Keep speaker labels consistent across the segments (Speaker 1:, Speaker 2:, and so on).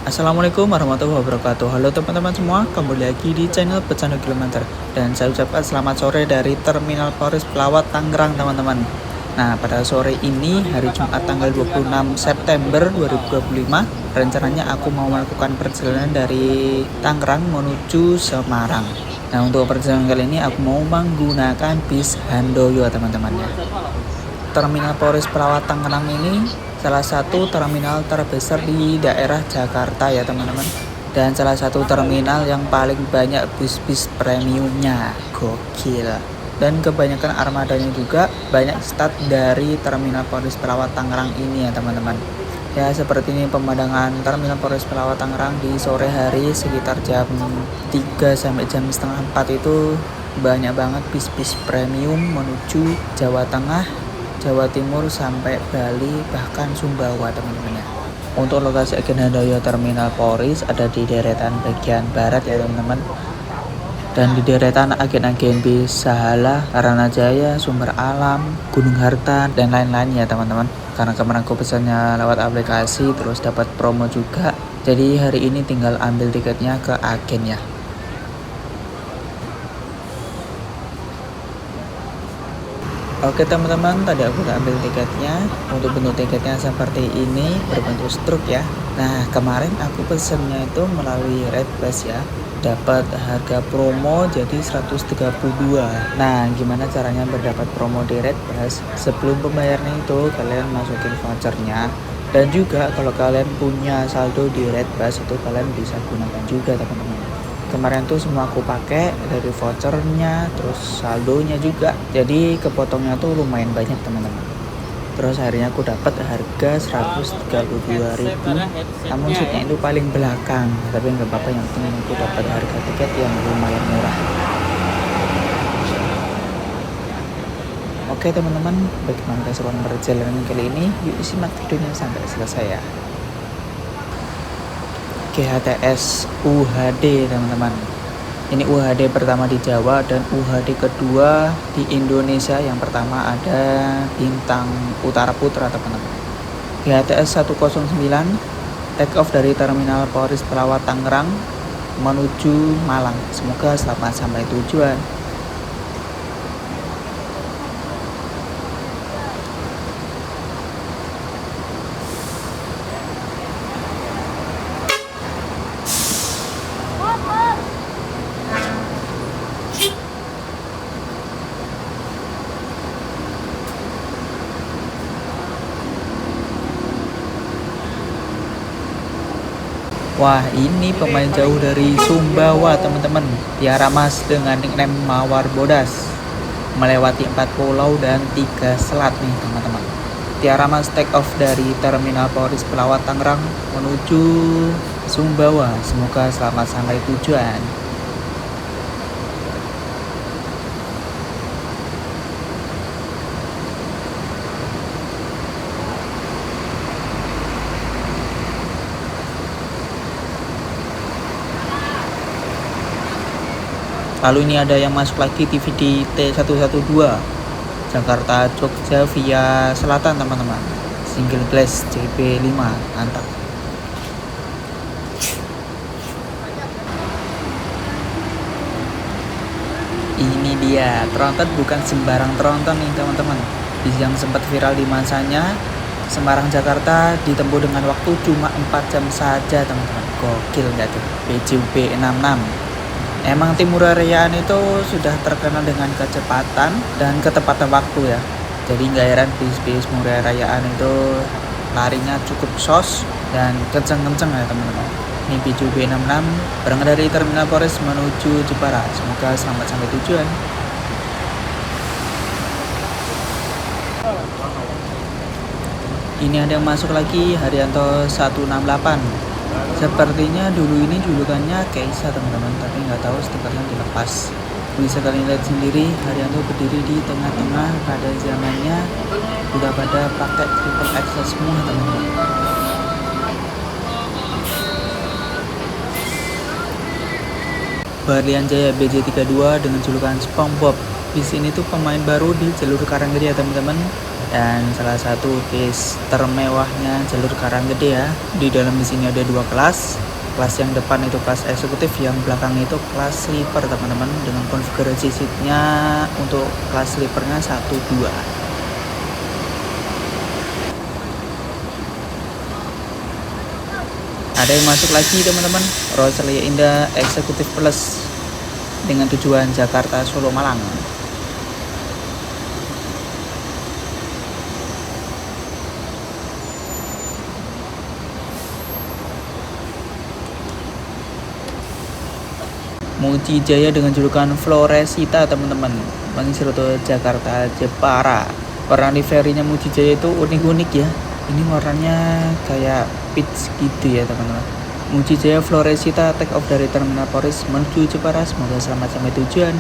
Speaker 1: Assalamualaikum warahmatullahi wabarakatuh. Halo teman-teman semua, kembali lagi di channel Pecandu Kilometer. Dan saya ucapkan selamat sore dari Terminal Polres Pelawat Tangerang teman-teman. Nah, pada sore ini hari Jumat tanggal 26 September 2025, rencananya aku mau melakukan perjalanan dari Tangerang menuju Semarang. Nah, untuk perjalanan kali ini aku mau menggunakan bis Handoyo teman-teman ya. Terminal Polres Pelawat Tangerang ini salah satu terminal terbesar di daerah Jakarta ya teman-teman, dan salah satu terminal yang paling banyak bis-bis premiumnya, gokil. Dan kebanyakan armadanya juga banyak start dari Terminal Polres Pelawat Tangerang ini ya teman-teman. Ya, seperti ini pemandangan Terminal Polres Pelawat Tangerang di sore hari sekitar jam 3 sampai jam setengah 4 itu banyak banget bis-bis premium menuju Jawa Tengah, Jawa Timur sampai Bali, bahkan Sumbawa teman-teman ya. Untuk lokasi agen Handoyo Terminal Polres ada di deretan bagian barat ya teman-teman. Dan di deretan agen-agen bis Sahala, Taranajaya, Sumber Alam, Gunung Harta, dan lain-lain ya teman-teman. Karena kemarin aku pesannya lewat aplikasi terus dapat promo juga. Jadi hari ini tinggal ambil tiketnya ke agen ya. Oke teman-teman, tadi aku udah ambil tiketnya. Untuk bentuk tiketnya seperti ini, berbentuk struk ya. Nah, kemarin aku pesennya itu melalui Redbus ya. Dapat harga promo jadi 132. Nah, gimana caranya berdapat promo di Redbus? Sebelum pembayarannya itu kalian masukin vouchernya. Dan juga kalau kalian punya saldo di Redbus itu kalian bisa gunakan juga teman-teman. Kemarin tuh semua aku pakai dari vouchernya, terus saldonya juga. Jadi kepotongnya tuh lumayan banyak teman-teman. Terus akhirnya aku dapat harga 132.000. Namun seatnya itu paling belakang, tapi nggak apa-apa, yang penting aku dapat harga tiket yang lumayan murah. Oke teman-teman, bagaimana keseruan perjalanan kali ini? Yuk simak videonya sampai selesai ya. GHTS UHD teman-teman. Ini UHD pertama di Jawa dan UHD kedua di Indonesia. Yang pertama ada Bintang Utara Putra teman-teman. GHTS 109 take off dari Terminal Polres Pelawat Tangerang menuju Malang. Semoga selamat sampai tujuan. Wah, ini pemain jauh dari Sumbawa teman-teman. Tiara Mas dengan nickname Mawar Bodas. Melewati 4 pulau dan 3 selat nih teman-teman. Tiara Mas take off dari Terminal Polres Pelawat Tangerang menuju Sumbawa. Semoga selamat sampai tujuan. Lalu ini ada yang masuk lagi TVD T112 Jakarta Jogja via selatan teman-teman. Single glass CP5, mantap. Ini dia, tronton bukan sembarang tronton nih teman-teman. Bis yang sempat viral di masanya, Semarang Jakarta ditempuh dengan waktu cuma 4 jam saja teman-teman. Gokil nggak tuh? PJUP 66. Emang Timur Rayaan itu sudah terkenal dengan kecepatan dan ketepatan waktu ya. Jadi nggak heran bis-bis Murah Rayaan itu larinya cukup sos dan kenceng-kenceng ya teman-teman. Ini BJB 66 berangkat dari Terminal Polres menuju Jepara. Semoga selamat sampai tujuan. Ini ada yang masuk lagi, Haryanto 168. Sepertinya dulu ini julukannya Keisa teman-teman, tapi nggak tahu stikernya dilepas. Bisa kalian lihat sendiri, Haryanto berdiri di tengah-tengah. Pada zamannya udah pada pakai triple axle semua teman-teman. Barlian Jaya BJ32 dengan julukan SpongeBob. Bis ini tuh pemain baru di jalur Karanggede ya teman-teman. Dan salah satu case termewahnya jalur Karanggede ya. Di dalam di sini ada 2 kelas. Kelas yang depan itu kelas eksekutif, yang belakang itu kelas sleeper teman-teman, dengan konfigurasi seatnya untuk kelas sleepernya 1-2. Ada yang masuk lagi teman-teman, Rosalia Indah Eksekutif Plus dengan tujuan Jakarta Solo Malang. Muji Jaya dengan julukan Floresita teman-teman, mengisi rute Jakarta Jepara. Warna liverinya Muji Jaya itu unik-unik ya. Ini warnanya kayak peach gitu ya teman-teman. Muji Jaya Floresita take off dari Terminal Poris menuju Jepara. Semoga selamat sampai tujuan.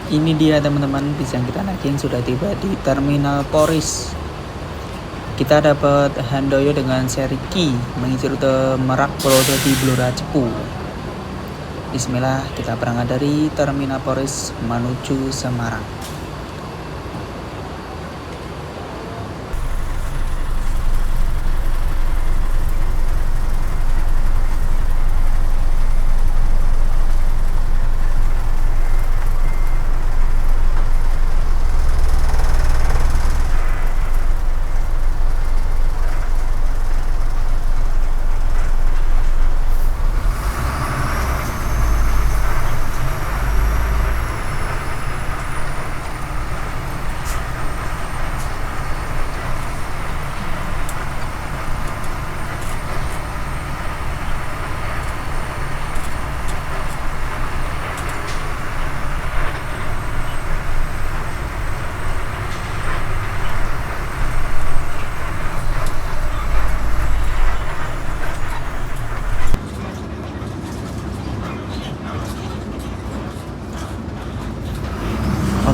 Speaker 1: Ini dia teman-teman bis yang kita naikin sudah tiba di Terminal Poris. Kita dapat Handoyo dengan seri Ki mengisi rute Merak Purwodadi Blora Cepu. Bismillah, kita berangkat dari Terminal Poris menuju Semarang.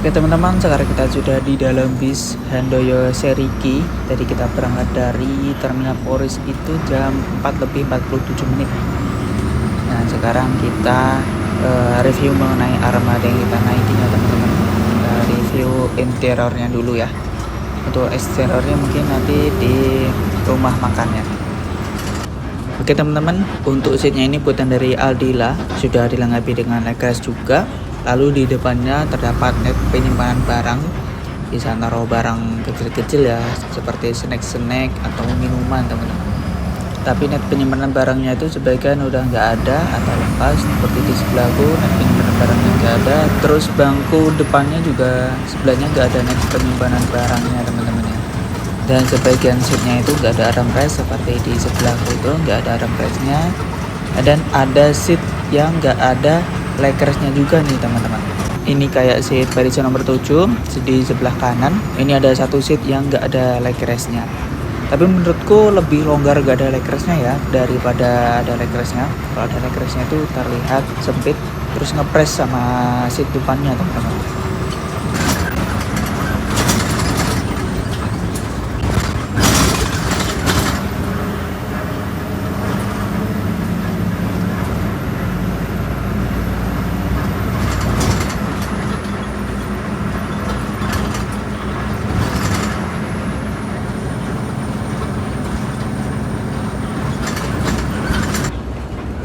Speaker 1: Oke teman-teman, sekarang kita sudah di dalam bis Handoyo seri Ki. Tadi kita berangkat dari Terminal Poris itu jam 4:47. Nah sekarang kita review mengenai armada yang kita naikin ya teman-teman. Kita review interiornya dulu ya. Untuk eksteriornya mungkin nanti di rumah makannya. Oke teman-teman, untuk seatnya ini buatan dari Aldila, sudah dilengkapi dengan legress juga. Lalu di depannya terdapat net penyimpanan barang, bisa naruh barang kecil-kecil ya, seperti snack-snack atau minuman teman-teman. Tapi net penyimpanan barangnya itu sebagian udah nggak ada atau lepas, seperti di sebelahku net penyimpanan barangnya nggak ada. Terus bangku depannya juga sebelahnya nggak ada net penyimpanan barangnya teman-teman ya. Dan sebagian seatnya itu nggak ada armrest, seperti di sebelahku itu nggak ada armrestnya. Dan ada seat yang nggak ada legressnya juga nih teman-teman. Ini kayak seat barisan nomor 7 di sebelah kanan. Ini ada satu seat yang nggak ada legressnya. Tapi menurutku lebih longgar gak ada legressnya ya daripada ada legressnya. Kalau ada legressnya itu terlihat sempit, terus ngepres sama seat depannya teman-teman.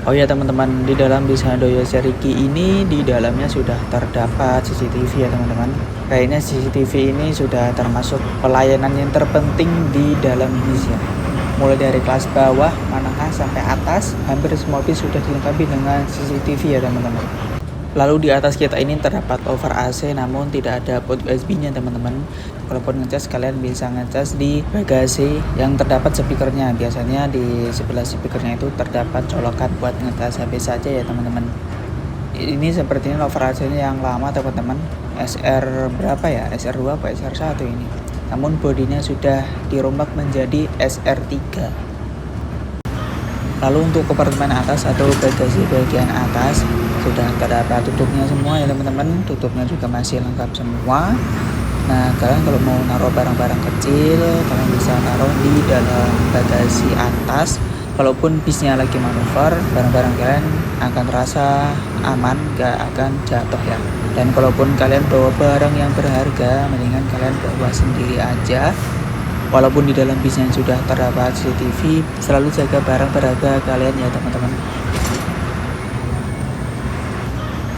Speaker 1: Oh ya teman-teman, di dalam bis Handoyo seri Ki ini di dalamnya sudah terdapat CCTV ya teman-teman. Kayaknya CCTV ini sudah termasuk pelayanan yang terpenting di dalam bis ya. Mulai dari kelas bawah, menengah sampai atas, hampir semua bis sudah dilengkapi dengan CCTV ya teman-teman. Lalu di atas kita ini terdapat over AC, namun tidak ada port USB-nya teman-teman. Kalaupun ngecas, kalian bisa ngecas di bagasi yang terdapat speakernya. Biasanya di sebelah speakernya itu terdapat colokan buat ngecas HP saja ya teman-teman. Ini sepertinya over AC-nya yang lama teman-teman. SR berapa ya? SR2 apa SR1 ini? Namun bodinya sudah dirombak menjadi SR3. Lalu untuk kompartemen atas atau bagasi bagian atas sudah terdapat tutupnya semua ya teman-teman. Tutupnya juga masih lengkap semua. Nah, kalian kalau mau naruh barang-barang kecil, kalian bisa naruh di dalam bagasi atas. Kalaupun bisnya lagi manuver, barang-barang kalian akan terasa aman, gak akan jatuh ya. Dan kalaupun kalian bawa barang yang berharga, mendingan kalian bawa sendiri aja. Walaupun di dalam bisnya sudah terdapat CCTV, selalu jaga barang berharga kalian ya teman-teman.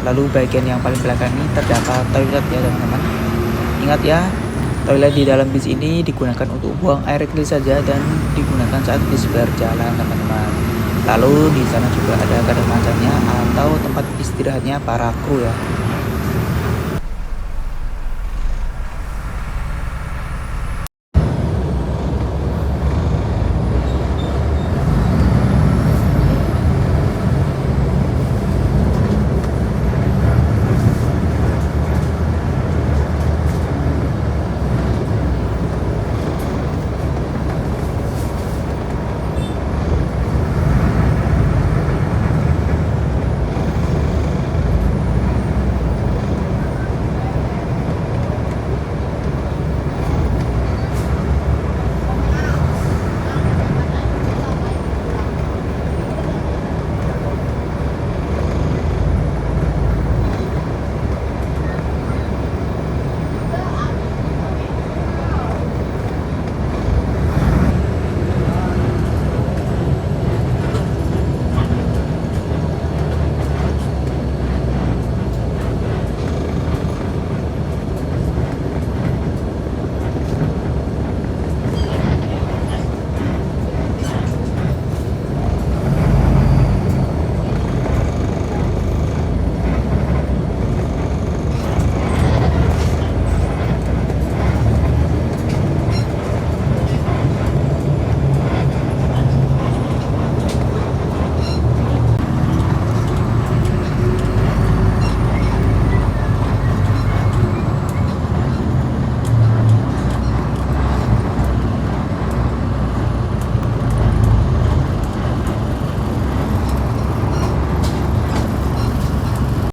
Speaker 1: Lalu bagian yang paling belakang ini terdapat toilet ya teman-teman. Ingat ya, toilet di dalam bis ini digunakan untuk buang air kecil saja dan digunakan saat bis berjalan teman-teman. Lalu di sana juga ada kadang macamnya atau tempat istirahatnya para kru ya.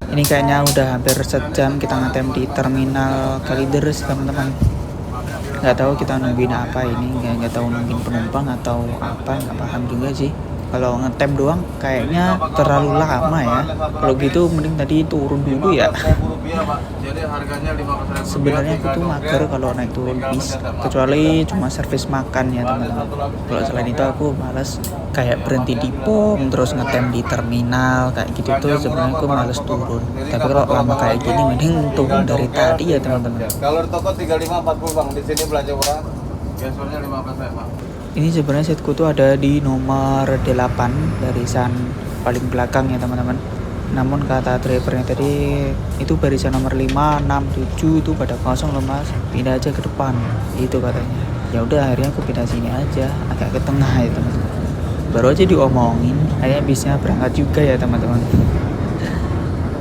Speaker 1: Ini kayaknya udah hampir sejam kita ngetem di terminal Kalideres teman-teman. Nggak tahu kita nungguin apa ini, nggak tahu nungguin penumpang atau apa, nggak paham juga sih. Kalau ngetem doang kayaknya terlalu lama ya. Kalau gitu mending tadi turun dulu ya. Sebenarnya aku tuh mager kalau naik turun bis, kecuali cuma servis makan ya teman-teman. Kalau selain itu aku males kayak berhenti di pom terus ngetem di terminal kayak gitu tuh sebenarnya aku males turun. Tapi kalau lama kayak gini mending turun dari tadi ya teman-teman.
Speaker 2: Kalau di toko 35-40 bang, di sini belanja murah. Biasanya 15 ya pak.
Speaker 1: Ini sebenarnya setku tuh ada di nomor 8 barisan paling belakang ya teman-teman. Namun kata drivernya tadi itu barisan nomor 5, 6, 7 itu pada kosong loh mas. Pindah aja ke depan. Itu katanya. Ya udah akhirnya aku pindah sini aja, agak ke tengah ya teman-teman. Baru aja diomongin, akhirnya bisnya berangkat juga ya teman-teman.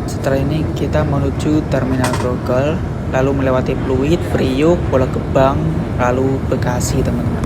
Speaker 1: Setelah ini kita menuju terminal Grogol, lalu melewati Pluit, Priuk, Pulau Gebang, lalu Bekasi teman-teman.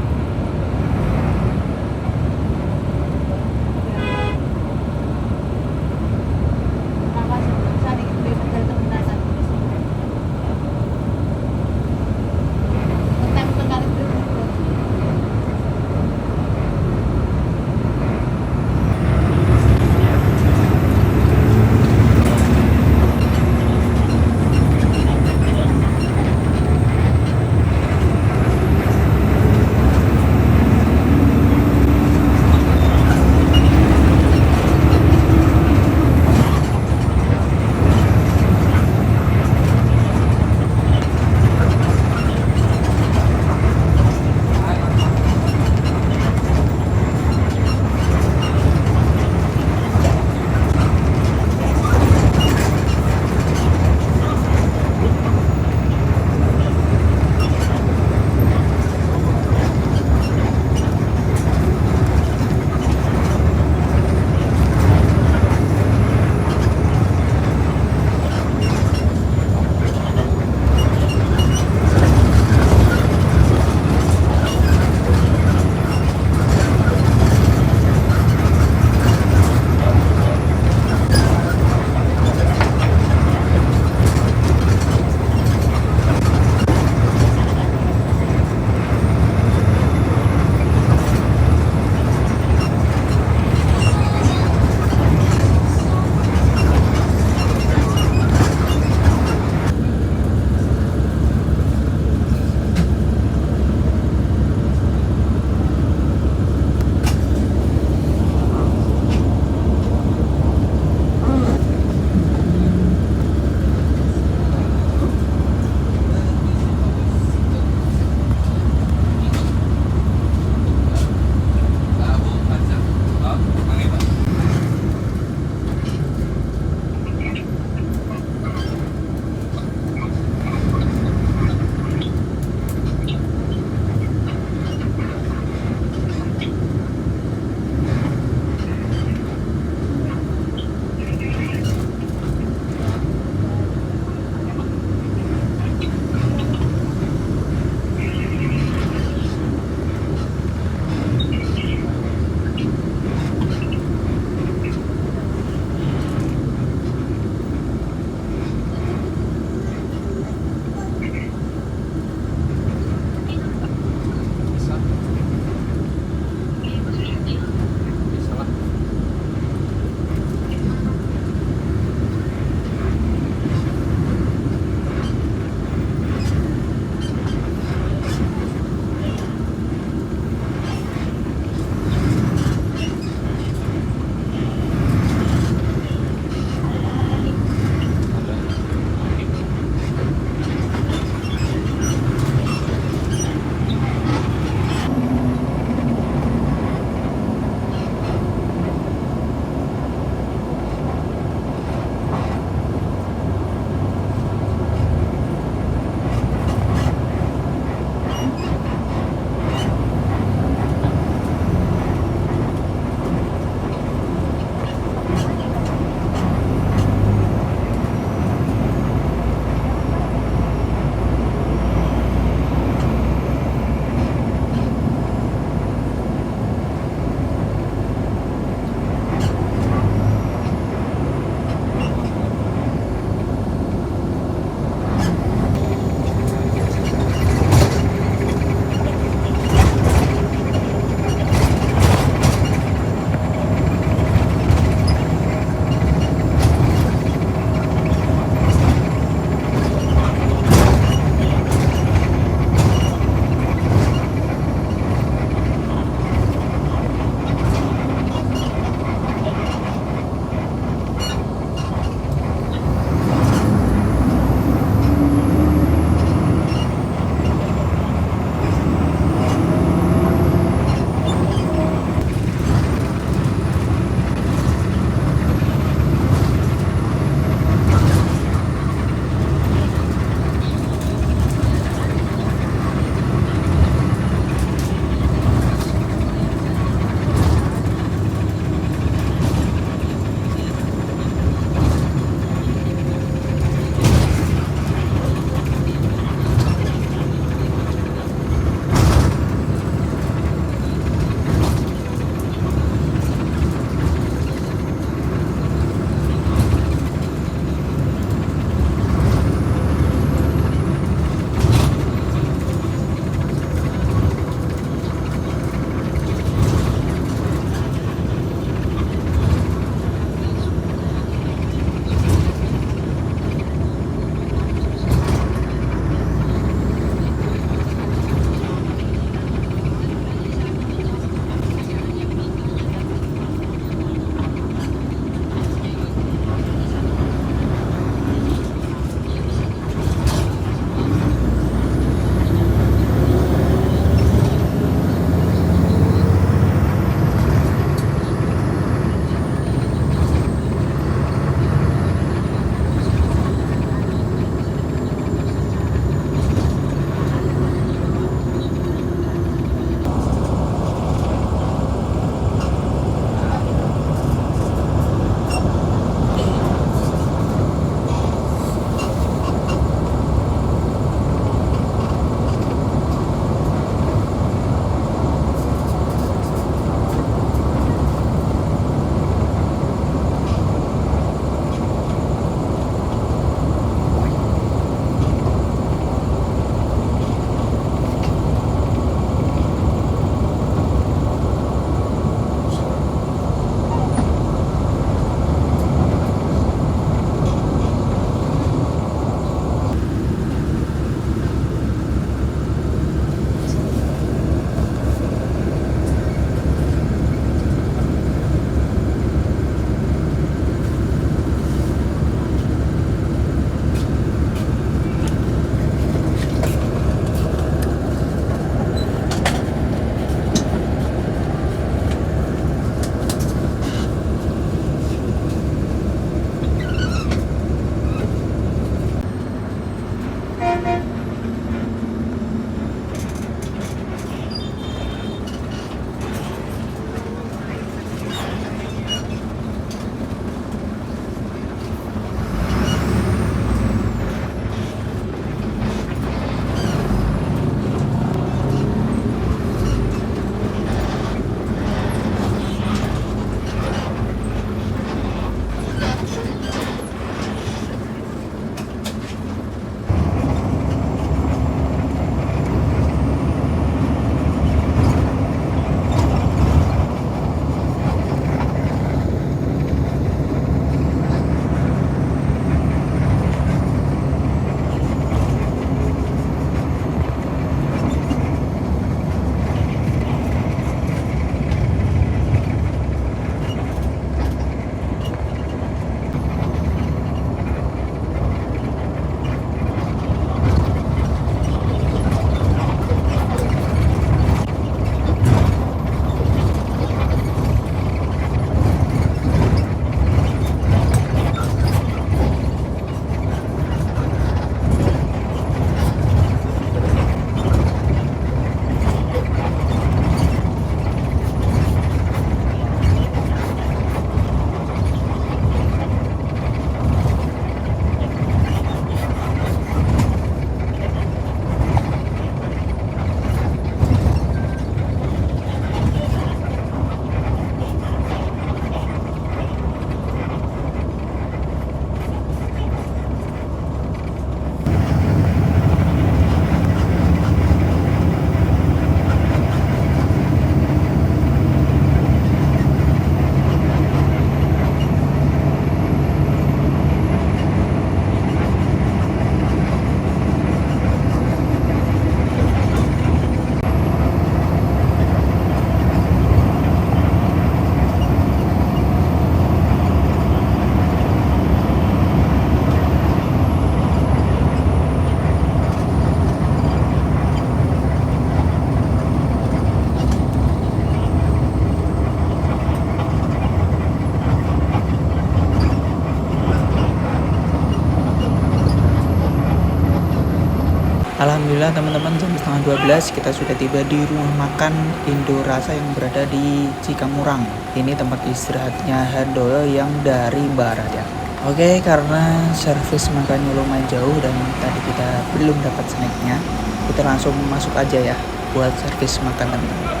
Speaker 1: Alhamdulillah teman-teman, jam setengah 12 kita sudah tiba di rumah makan Indo Rasa yang berada di Cikamurang. Ini tempat istirahatnya Handoyo yang dari barat ya. Oke, karena servis makannya lumayan jauh dan tadi kita belum dapat snacknya, kita langsung masuk aja ya buat servis makan teman-teman.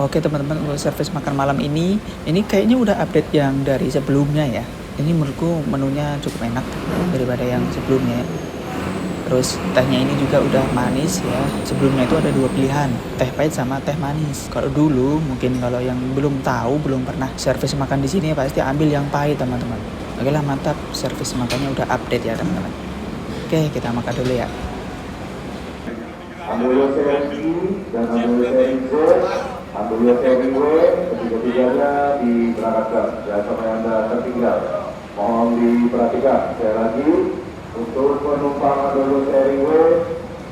Speaker 1: Oke teman-teman, untuk servis makan malam ini kayaknya udah update yang dari sebelumnya ya. Ini menurutku menunya cukup enak daripada yang sebelumnya. Terus tehnya ini juga udah manis ya. Sebelumnya itu ada 2 pilihan, teh pahit sama teh manis. Kalau dulu mungkin kalau yang belum tahu, belum pernah servis makan di sini pasti ambil yang pahit teman-teman. Oke lah, mantap, servis makannya udah update ya teman-teman. Oke, kita makan dulu ya.
Speaker 3: Handoyo seri dan Handoyo seri Z, Handoyo seri W, ketiga-tiganya diberangkatkan. Jangan sampai Anda tertinggal. Mohon diperhatikan. Sekali lagi, untuk penumpang Handoyo seri W,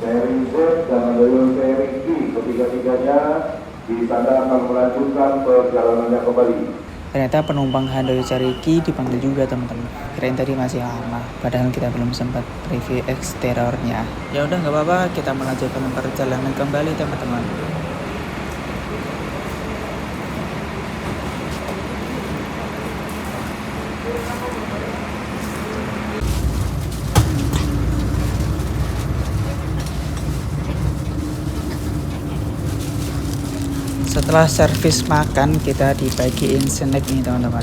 Speaker 3: seri Z, dan Handoyo seri Q, ketiga-tiganya disandar akan melanjutkan perjalanannya kembali.
Speaker 1: Ternyata penumpang Handoyo seri Q dipanggil juga teman-teman. Kirain tadi masih lama, padahal kita belum sempat review eksteriornya. Ya udah nggak apa-apa, kita melanjutkan perjalanan kembali teman-teman. Setelah servis makan, kita dibagiin snack nih teman-teman.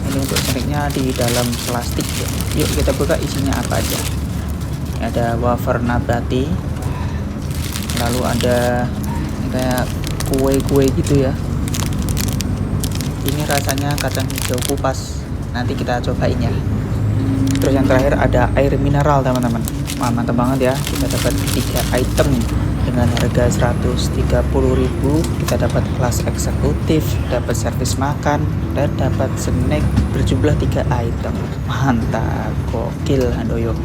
Speaker 1: Ini untuk snacknya di dalam plastik ya. Yuk kita buka isinya apa aja. Ada wafer nabati, lalu ada kayak kue-kue gitu ya. Ini rasanya kacang hijau kupas, nanti kita cobain ya. Terus yang terakhir ada air mineral teman-teman. Wah, mantap banget ya, kita dapat 3 item dengan harga 130.000. Kita dapat kelas eksekutif, dapat servis makan, dan dapat snack berjumlah 3 item. Mantap, gokil Handoyo.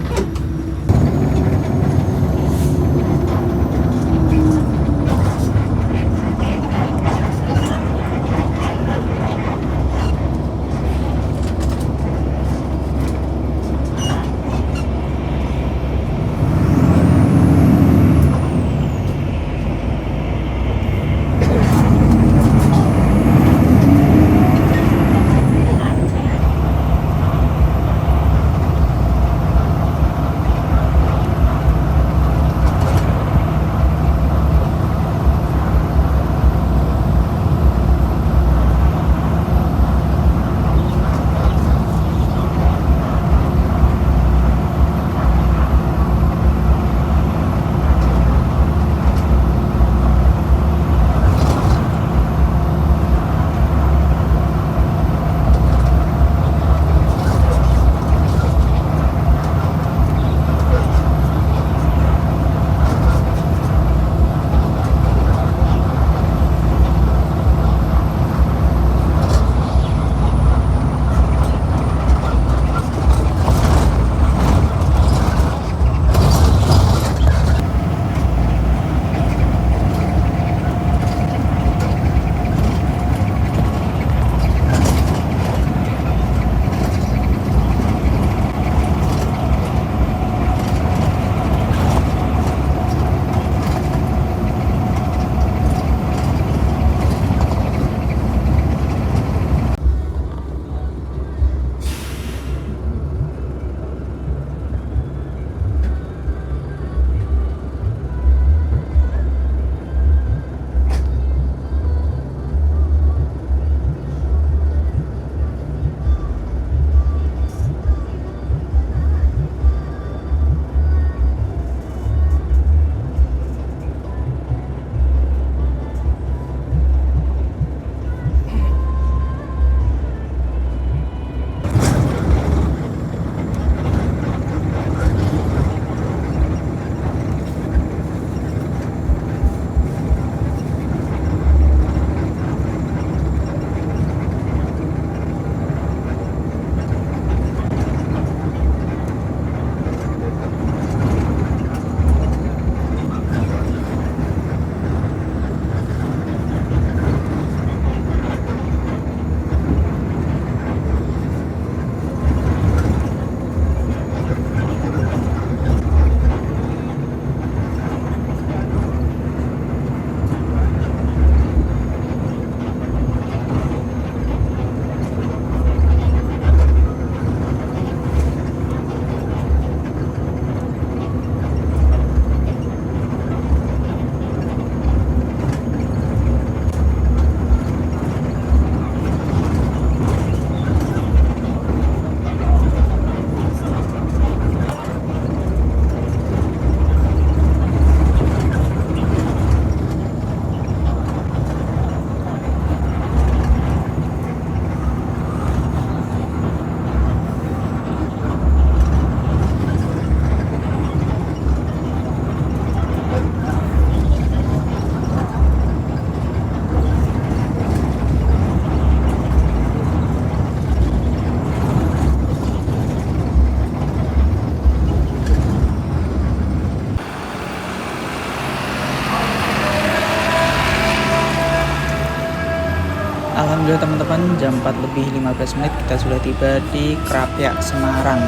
Speaker 1: Alhamdulillah teman-teman, jam 4 lebih 15 menit kita sudah tiba di Krapyak Semarang.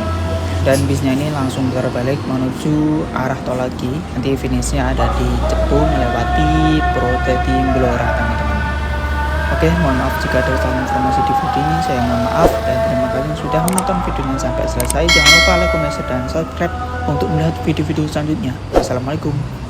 Speaker 1: Dan bisnya ini langsung putar balik menuju arah tol lagi. Nanti finishnya ada di Cepu melewati Protetin Blora teman-teman. Oke, mohon maaf jika ada salah informasi di video ini. Saya mohon maaf dan terima kasih sudah menonton videonya sampai selesai. Jangan lupa like, comment, dan subscribe untuk melihat video-video selanjutnya. Wassalamualaikum.